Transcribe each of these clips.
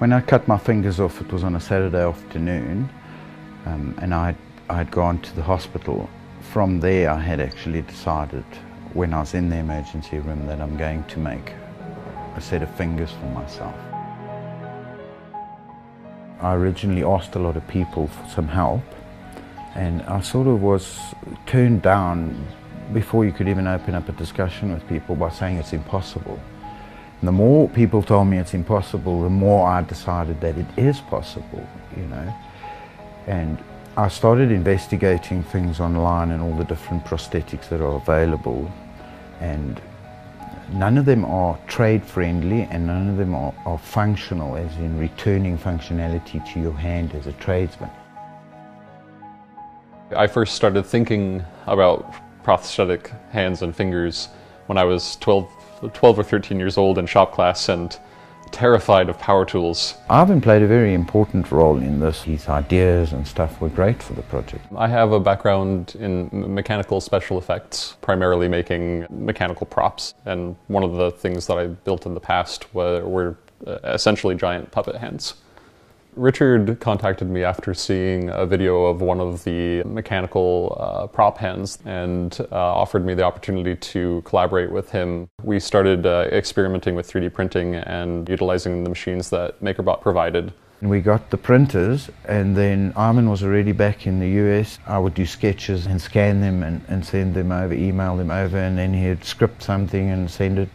When I cut my fingers off, it was on a Saturday afternoon, and I'd gone to the hospital. From there, I had actually decided, when I was in the emergency room, that I'm going to make a set of fingers for myself. I originally asked a lot of people for some help, and I sort of was turned down before you could even open up a discussion with people by saying it's impossible. And the more people told me it's impossible, the more I decided that it is possible, you know. And I started investigating things online and all the different prosthetics that are available, and none of them are trade friendly and none of them are functional, as in returning functionality to your hand as a tradesman. I first started thinking about prosthetic hands and fingers when I was 12 or 13 years old in shop class and terrified of power tools. Ivan played a very important role in this. His ideas and stuff were great for the project. I have a background in mechanical special effects, primarily making mechanical props, and one of the things that I built in the past were essentially giant puppet hands. Richard contacted me after seeing a video of one of the mechanical prop hands and offered me the opportunity to collaborate with him. We started experimenting with 3D printing and utilizing the machines that MakerBot provided. We got the printers, and then Ivan was already back in the US. I would do sketches and scan them and send them over, email them over, and then he'd script something and send it,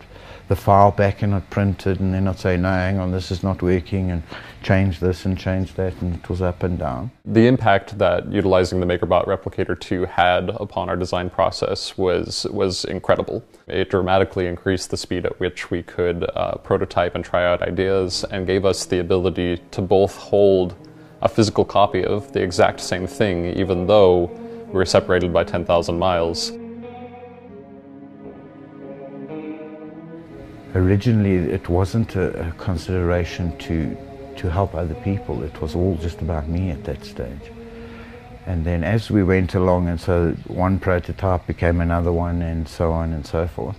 the file back, and I'd print it, and then I'd say, no, hang on, this is not working, and change this and change that, and it was up and down. The impact that utilizing the MakerBot Replicator 2 had upon our design process was incredible. It dramatically increased the speed at which we could prototype and try out ideas, and gave us the ability to both hold a physical copy of the exact same thing, even though we were separated by 10,000 miles. Originally, it wasn't a consideration to help other people. It was all just about me at that stage. And then as we went along, and so one prototype became another one, and so on and so forth,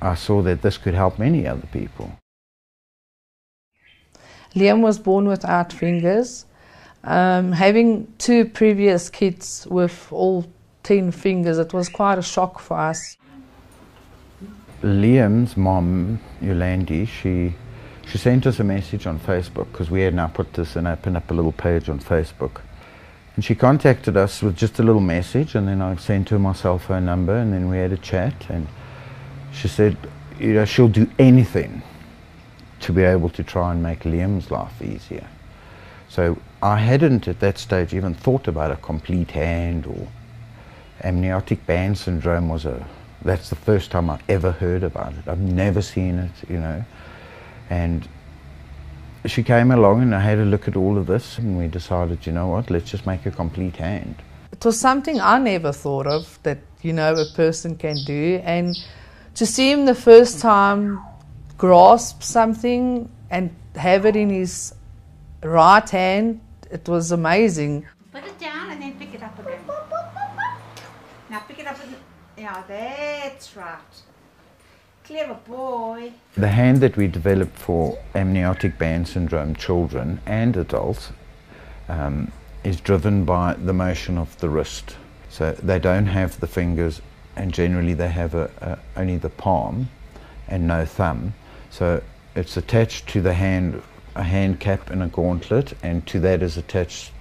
I saw that this could help many other people. Liam was born without fingers. Having two previous kids with all 10 fingers, it was quite a shock for us. Liam's mom, Yolandi, she sent us a message on Facebook, because we had now put this and opened up a little page on Facebook. And she contacted us with just a little message, and then I sent her my cell phone number, and then we had a chat, and she said, you know, she'll do anything to be able to try and make Liam's life easier. So I hadn't at that stage even thought about a complete hand, or amniotic band syndrome that's the first time I've ever heard about it. I've never seen it, you know. And she came along and I had a look at all of this, and we decided, you know what, let's just make a complete hand. It was something I never thought of, that, you know, a person can do. And to see him the first time grasp something and have it in his right hand, it was amazing. Put it down and then pick it up again. Now pick it up and... Yeah, that's right. Clever boy. The hand that we developed for amniotic band syndrome children and adults is driven by the motion of the wrist. So they don't have the fingers, and generally they have only the palm and no thumb. So it's attached to the hand, a hand cap and a gauntlet, and to that is attached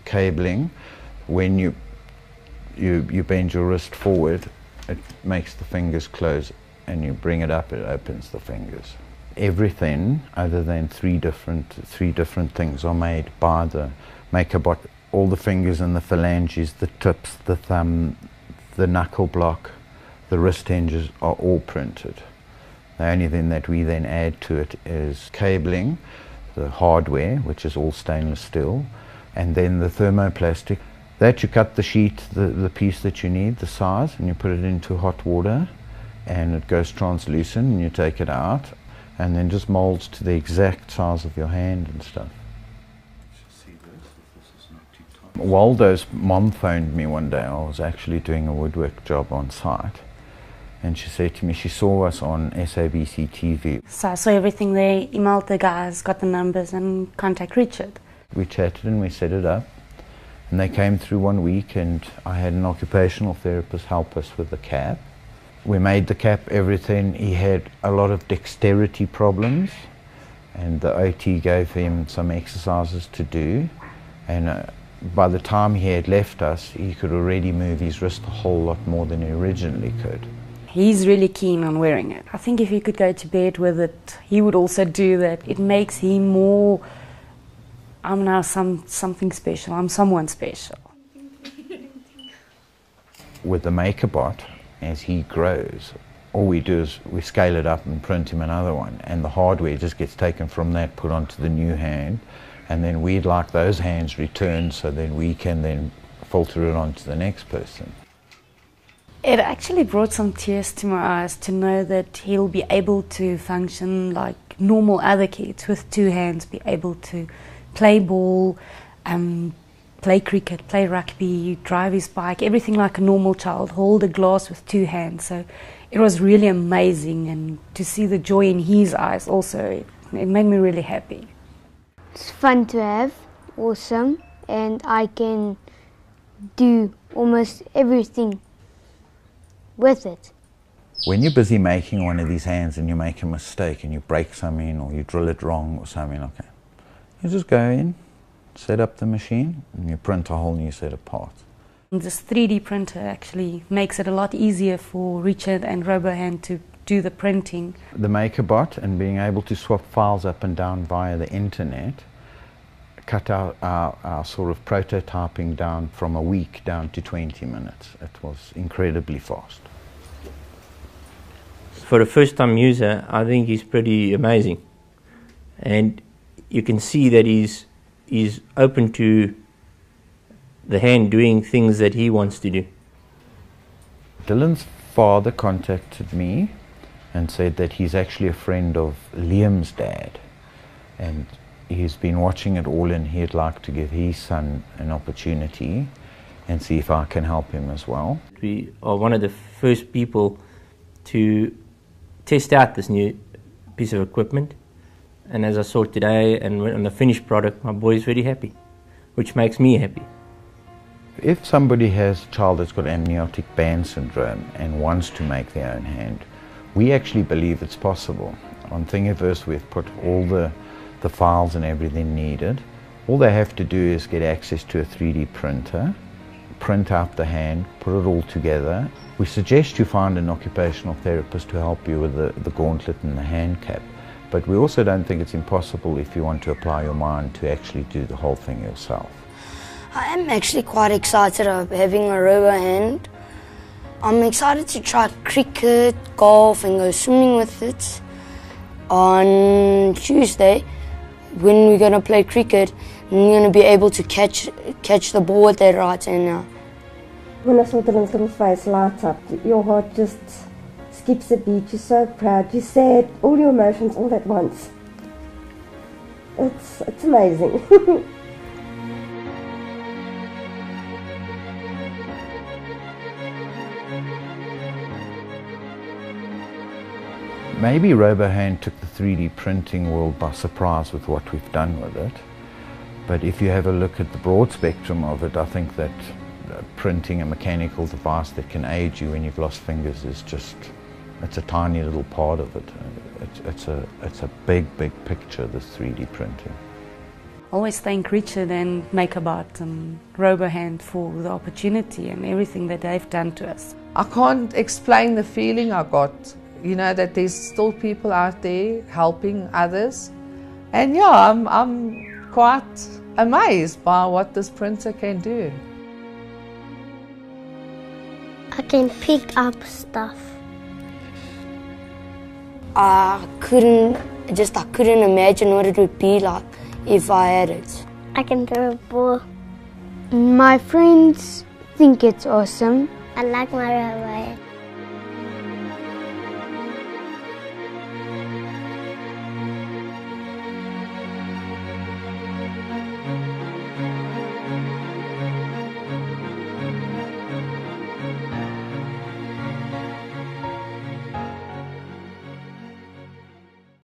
cabling. When you bend your wrist forward, it makes the fingers close, and you bring it up, it opens the fingers. Everything other than three different things are made by the MakerBot. All the fingers and the phalanges, the tips, the thumb, the knuckle block, the wrist hinges are all printed. The only thing that we then add to it is cabling, the hardware, which is all stainless steel, and then the thermoplastic. That you cut the sheet, the piece that you need, the size, and you put it into hot water, and it goes translucent, and you take it out, and then just molds to the exact size of your hand and stuff. Waldo's mom phoned me one day. I was actually doing a woodwork job on site, And she said to me, she saw us on SABC TV. So I saw everything there, emailed the guys, got the numbers and contact Richard. We chatted and we set it up. And they came through one week and I had an occupational therapist help us with the cap. We made the cap, everything. He had a lot of dexterity problems and the OT gave him some exercises to do. And by the time he had left us, he could already move his wrist a whole lot more than he originally could. He's really keen on wearing it. I think if he could go to bed with it, he would also do that. It makes him more, I'm now something special, I'm someone special. With the MakerBot, as he grows, all we do is we scale it up and print him another one, and the hardware just gets taken from that, put onto the new hand, and then we'd like those hands returned so then we can then filter it onto the next person. It actually brought some tears to my eyes to know that he'll be able to function like normal other kids with two hands, be able to play ball, play cricket, play rugby, drive his bike, everything like a normal child, hold a glass with two hands. So it was really amazing, and to see the joy in his eyes also, it made me really happy. It's fun to have, awesome, and I can do almost everything with it. When you're busy making one of these hands and you make a mistake and you break something or you drill it wrong or something like that, you just go in, set up the machine, and you print a whole new set of parts. This 3D printer actually makes it a lot easier for Richard and Robohand to do the printing. The MakerBot and being able to swap files up and down via the internet cut our sort of prototyping down from a week down to 20 minutes. It was incredibly fast. For a first-time user, I think he's pretty amazing. And you can see that he's open to the hand doing things that he wants to do. Dylan's father contacted me and said that he's actually a friend of Liam's dad, and he's been watching it all and he'd like to give his son an opportunity and see if I can help him as well. We are one of the first people to test out this new piece of equipment, and as I saw today and on the finished product, my boy is very happy, which makes me happy. If somebody has a child that's got amniotic band syndrome and wants to make their own hand, we actually believe it's possible. On Thingiverse we've put all the files and everything needed. All they have to do is get access to a 3D printer, print out the hand, put it all together. We suggest you find an occupational therapist to help you with the gauntlet and the hand cap, but we also don't think it's impossible if you want to apply your mind to actually do the whole thing yourself. I am actually quite excited of having a Robohand. I'm excited to try cricket, golf and go swimming with it. On Tuesday, when we're going to play cricket, I'm going to be able to catch the ball at that right hand now. When I saw Dylan's little face light up, your heart just skips a beat. You're so proud, you're sad, all your emotions all at once. It's amazing. Maybe Robohand took the 3D printing world by surprise with what we've done with it, but if you have a look at the broad spectrum of it, I think that printing a mechanical device that can aid you when you've lost fingers is just, it's a tiny little part of it. It's a big picture, this 3D printing. Always thank Richard and MakerBot and Robohand for the opportunity and everything that they've done to us. I can't explain the feeling I got, you know, that there's still people out there helping others. And yeah, I'm quite amazed by what this printer can do. I can pick up stuff. I couldn't imagine what it would be like if I had it. I can throw a ball. My friends think it's awesome. I like my Robohand.